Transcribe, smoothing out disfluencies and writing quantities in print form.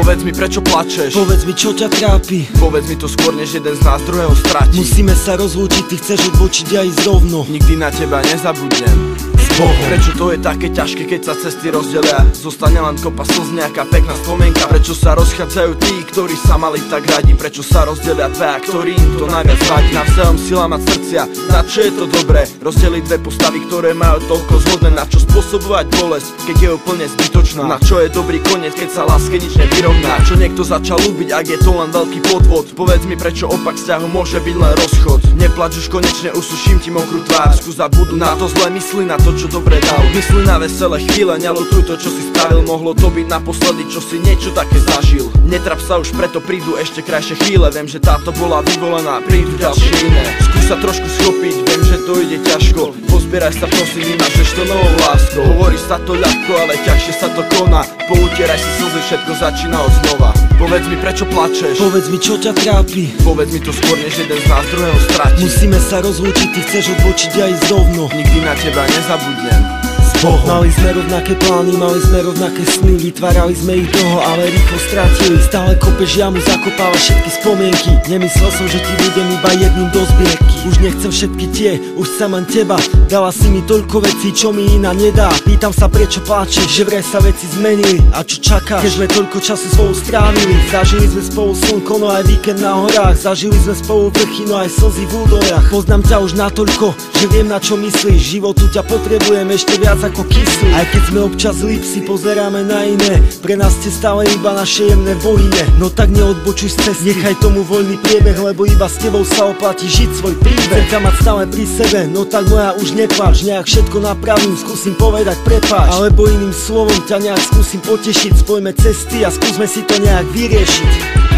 Povedz mi, prečo plačeš? Povedz mi, čo ťa trápi? Povedz mi to skôr, než jeden z nás druhého stratí. Musíme sa rozlúčiť, ty chceš odbočiť a ísť rovno. Nikdy na teba nezabudnem. Prečo to je také ťažké, keď sa cesty rozdelia? Zostane len kopa slz, nejaká pekná spomienka. Prečo sa rozchádzajú tí, ktorí sa mali tak radi? Prečo sa rozdelia dvaja, ktorým to najviac vadí? Navzájom sila mať srdcia, na čo je to dobré? Rozdeliť dve postavy, ktoré majú toľko zhodné. Na čo spôsobovať bolesť, keď je úplne zbytočná? Na čo je dobrý koniec, keď sa láske nič nevyrovná? Čo niekto začal ľúbiť, ak je to len veľký podvod? Povedz mi, prečo opak vzťahu môže byť len rozchod? Neplač už, konečne usuším ti mokrú tvár. Skús zabudnúť na to zlé, mysli na to, čo dobre dal. Mysli na veselé chvíle, neľutuj to, čo si spravil. Mohlo to byť naposledy, čo si niečo také zažil. Netrap sa už, preto prídu ešte krajšie chvíle. Viem, že táto bola vyvolená, prídu ďalšie iné. Skús sa trošku schopiť, viem, že to ide ťažko. Pozbieraj sa prosím, vymažeš to novou láskou. Hovorí sa to ľahko, ale ťažšie sa to koná. Poutieraj si slzy, všetko začína od znova. Povedz mi, prečo plačeš? Povedz mi, čo ťa trápi? Povedz mi to skôr, než jeden z nás druhého stratí. Musíme sa rozlúčiť, ty chceš odbočiť a ísť rovno. Nikdy na teba nezabudnem. Mali sme rovnaké plány, mali sme rovnaké sny. Vytvárali sme ich dlho, ale rýchlo stratili. Stále kopeš jamu, zakopávaš všetky spomienky. Nemyslel som, že ti budem iba jedným do zbierky. Už nechcem všetky tie, už chcem len teba. Dala si mi toľko vecí, čo mi iná nedá. Pýtam sa, prečo pláčeš, že vraj sa veci zmenili. A čo čakáš, keď sme toľko času spolu strávili? Zažili sme spolu slnko, no aj víkend na horách. Zažili sme spolu vrchy, no aj slzy v údoliach. Poznám ťa už natoľko, že viem, na čo myslíš. Životu ťa potrebujem ešte viac ako kyslí. Aj keď sme občas zlí, si pozeráme na iné. Pre nás ste stále iba naše jemné vojne. No tak neodbočuj z cesty, nechaj tomu voľný priebeh, lebo iba s tebou sa oplatí žiť svoj príbeh. Chcem ťa mať stále pri sebe, no tak moja už nepláč. Nejak všetko napravím, skúsim povedať prepáč. Alebo iným slovom ťa nejak skúsim potešiť. Spojme cesty a skúsme si to nejak vyriešiť.